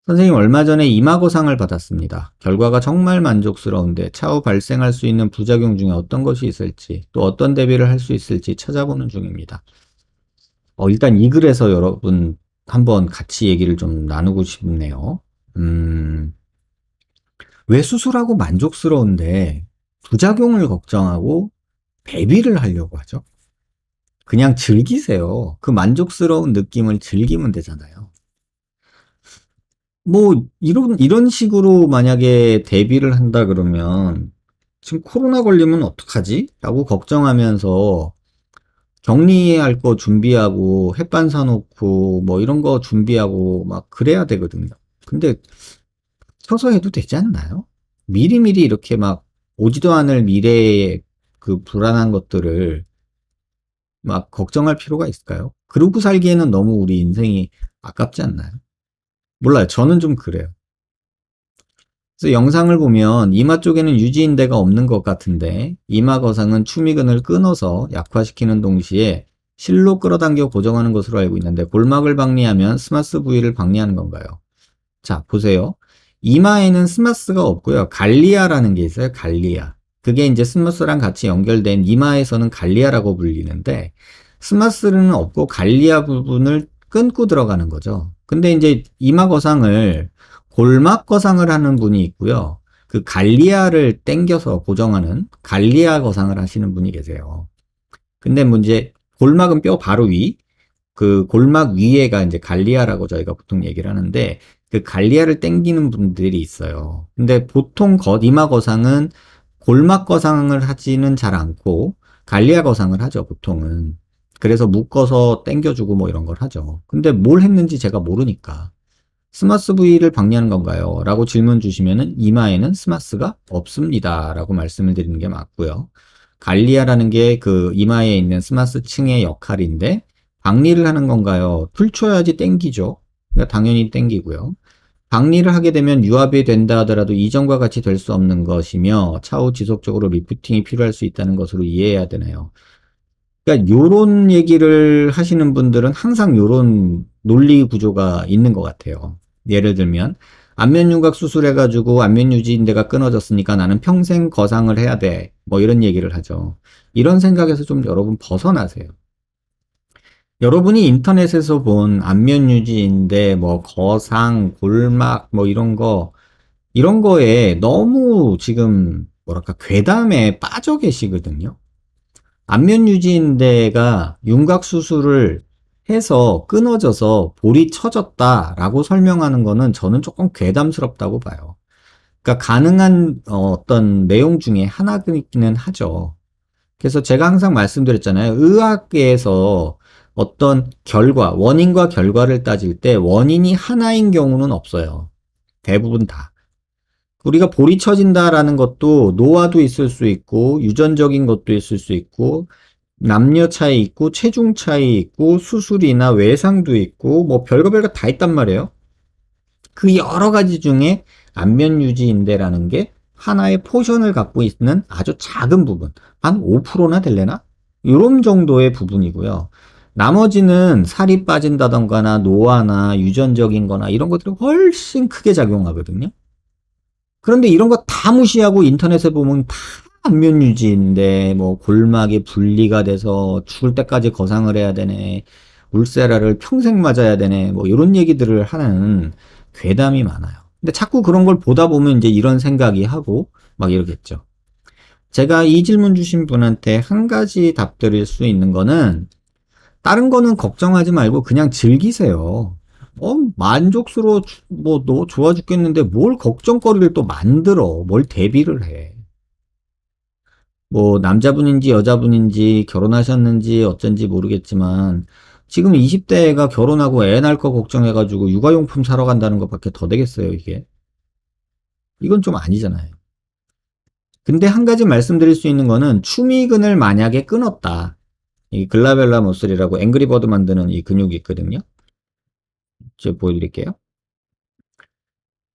선생님 얼마 전에 이마거상을 받았습니다. 결과가 정말 만족스러운데 차후 발생할 수 있는 부작용 중에 어떤 것이 있을지 또 어떤 대비를 할 수 있을지 찾아보는 중입니다. 일단 이 글에서 여러분 한번 같이 얘기를 좀 나누고 싶네요. 음, 왜 수술하고 만족스러운데 부작용을 걱정하고 대비를 하려고 하죠? 그냥 즐기세요. 그 만족스러운 느낌을 즐기면 되잖아요. 뭐 이런 식으로 만약에 대비를 한다 그러면 지금 코로나 걸리면 어떡하지? 라고 걱정하면서 격리할 거 준비하고 햇반 사놓고 뭐 이런 거 준비하고 막 그래야 되거든요. 근데 서서 해도 되지 않나요? 미리미리 이렇게 막 오지도 않을 미래의 그 불안한 것들을 막 걱정할 필요가 있을까요? 그러고 살기에는 너무 우리 인생이 아깝지 않나요? 몰라요. 저는 좀 그래요. 그래서 영상을 보면 이마 쪽에는 유지인대가 없는 것 같은데 이마 거상은 추미근을 끊어서 약화시키는 동시에 실로 끌어당겨 고정하는 것으로 알고 있는데 골막을 박리하면 스마스 부위를 박리하는 건가요? 자, 보세요. 이마에는 스마스가 없고요. 갈리아라는 게 있어요. 갈리아. 그게 이제 스마스랑 같이 연결된 이마에서는 갈리아라고 불리는데 스마스는 없고 갈리아 부분을 끊고 들어가는 거죠. 근데 이제 이마 거상을 골막 거상을 하는 분이 있고요. 그 갈리아를 당겨서 고정하는 갈리아 거상을 하시는 분이 계세요. 근데 문제 골막은 뼈 바로 위, 그 골막 위에가 이제 갈리아라고 저희가 보통 얘기를 하는데 그 갈리아를 당기는 분들이 있어요. 근데 보통 이마 거상은 골막 거상을 하지는 잘 않고 갈리아 거상을 하죠, 보통은. 그래서 묶어서 당겨주고 뭐 이런 걸 하죠. 근데 뭘 했는지 제가 모르니까. 스마스 부위를 박리하는 건가요? 라고 질문 주시면은 이마에는 스마스가 없습니다. 라고 말씀을 드리는 게 맞고요. 갈리아라는 게 그 이마에 있는 스마스 층의 역할인데 박리를 하는 건가요? 풀쳐야지 땡기죠. 그러니까 당연히 땡기고요. 박리를 하게 되면 유압이 된다 하더라도 이전과 같이 될 수 없는 것이며 차후 지속적으로 리프팅이 필요할 수 있다는 것으로 이해해야 되나요? 그러니까 요런 얘기를 하시는 분들은 항상 요런 논리 구조가 있는 것 같아요. 예를 들면 안면 윤곽 수술해가지고 안면 유지인대가 끊어졌으니까 나는 평생 거상을 해야 돼. 뭐 이런 얘기를 하죠. 이런 생각에서 좀 여러분 벗어나세요. 여러분이 인터넷에서 본 안면 유지인대, 뭐 거상, 골막, 뭐 이런 거에 너무 지금 뭐랄까 괴담에 빠져 계시거든요. 안면 유지인대가 윤곽 수술을 해서 끊어져서 볼이 처졌다라고 설명하는 거는 저는 조금 괴담스럽다고 봐요. 그러니까 가능한 어떤 내용 중에 하나이기는 하죠. 그래서 제가 항상 말씀드렸잖아요. 의학계에서 어떤 결과, 원인과 결과를 따질 때 원인이 하나인 경우는 없어요. 대부분 다. 우리가 볼이 처진다라는 것도 노화도 있을 수 있고 유전적인 것도 있을 수 있고 남녀 차이 있고 체중 차이 있고 수술이나 외상도 있고 뭐 별거 별거 다 있단 말이에요. 그 여러 가지 중에 안면 유지인대라는 게 하나의 포션을 갖고 있는 아주 작은 부분, 한 5%나 될래나? 이런 정도의 부분이고요. 나머지는 살이 빠진다던가나 노화나 유전적인 거나 이런 것들이 훨씬 크게 작용하거든요. 그런데 이런 거 다 무시하고 인터넷에 보면 다 안면 유지인데 뭐 골막이 분리가 돼서 죽을 때까지 거상을 해야 되네. 울세라를 평생 맞아야 되네. 뭐 이런 얘기들을 하는 괴담이 많아요. 근데 자꾸 그런 걸 보다 보면 이제 이런 생각이 하고 막 이러겠죠. 제가 이 질문 주신 분한테 한 가지 답 드릴 수 있는 거는 다른 거는 걱정하지 말고 그냥 즐기세요. 만족스러워, 뭐, 너 좋아 죽겠는데 뭘 걱정거리를 또 만들어. 뭘 대비를 해. 뭐, 남자분인지 여자분인지 결혼하셨는지 어쩐지 모르겠지만, 지금 20대가 결혼하고 애 낳을 거 걱정해가지고 육아용품 사러 간다는 것밖에 더 되겠어요, 이게. 이건 좀 아니잖아요. 근데 한 가지 말씀드릴 수 있는 거는 추미근을 만약에 끊었다. 이 글라벨라 머슬이라고 앵그리버드 만드는 이 근육이 있거든요. 제가 보여드릴게요.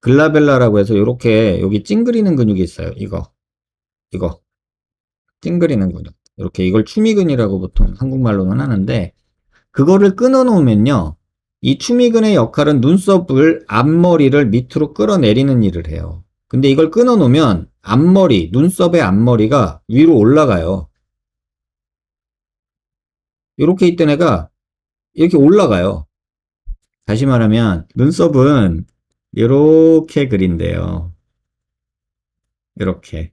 글라벨라라고 해서 이렇게 여기 찡그리는 근육이 있어요. 이거 찡그리는 근육. 이렇게 이걸 추미근이라고 보통 한국말로는 하는데 그거를 끊어 놓으면요. 이 추미근의 역할은 눈썹을 앞머리를 밑으로 끌어내리는 일을 해요. 근데 이걸 끊어놓으면 앞머리, 눈썹의 앞머리가 위로 올라가요. 이렇게 있던 애가 이렇게 올라가요. 다시 말하면 눈썹은 이렇게 그린대요. 이렇게.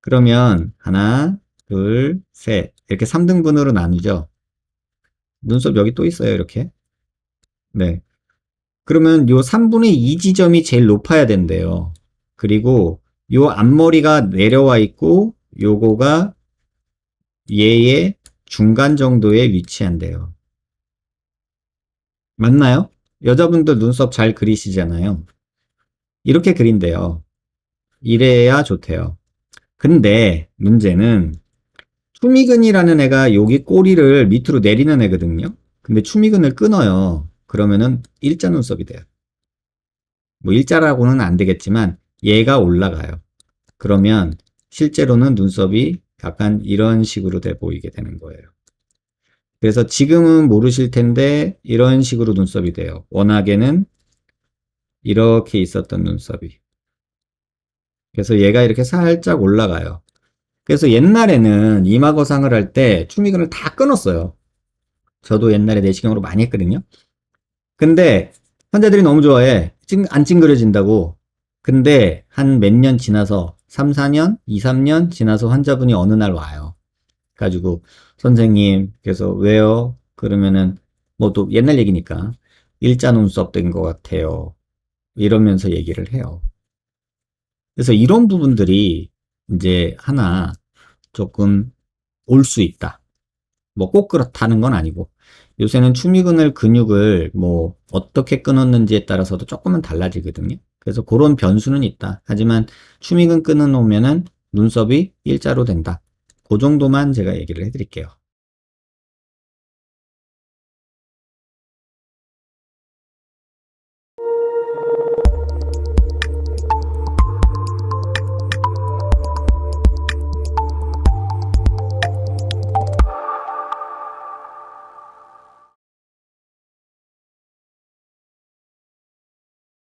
그러면 하나, 둘, 셋 이렇게 3등분으로 나누죠. 눈썹 여기 또 있어요. 이렇게. 네. 그러면 요 3분의 2 지점이 제일 높아야 된대요. 그리고 요 앞머리가 내려와 있고 요거가 얘의 중간 정도에 위치한대요. 맞나요? 여자분들 눈썹 잘 그리시잖아요. 이렇게 그린대요. 이래야 좋대요. 근데 문제는 추미근이라는 애가 여기 꼬리를 밑으로 내리는 애거든요. 근데 추미근을 끊어요. 그러면은 일자 눈썹이 돼요. 뭐 일자라고는 안 되겠지만 얘가 올라가요. 그러면 실제로는 눈썹이 약간 이런 식으로 돼 보이게 되는 거예요. 그래서 지금은 모르실 텐데 이런 식으로 눈썹이 돼요. 워낙에는 이렇게 있었던 눈썹이. 그래서 얘가 이렇게 살짝 올라가요. 그래서 옛날에는 이마 거상을 할 때 추미근을 다 끊었어요. 저도 옛날에 내시경으로 많이 했거든요. 근데 환자들이 너무 좋아해. 안 찡그려진다고. 근데 한 몇 년 지나서 3, 4년, 2, 3년 지나서 환자분이 어느 날 와요. 가지고 선생님 그래서 왜요? 그러면은 뭐 또 옛날 얘기니까 일자 눈썹 된 것 같아요. 이러면서 얘기를 해요. 그래서 이런 부분들이 이제 하나 조금 올 수 있다. 뭐 꼭 그렇다는 건 아니고 요새는 추미근을 근육을 뭐 어떻게 끊었는지에 따라서도 조금은 달라지거든요. 그래서 그런 변수는 있다. 하지만 추미근 끊어 놓으면은 눈썹이 일자로 된다. 그 정도만 제가 얘기를 해드릴게요.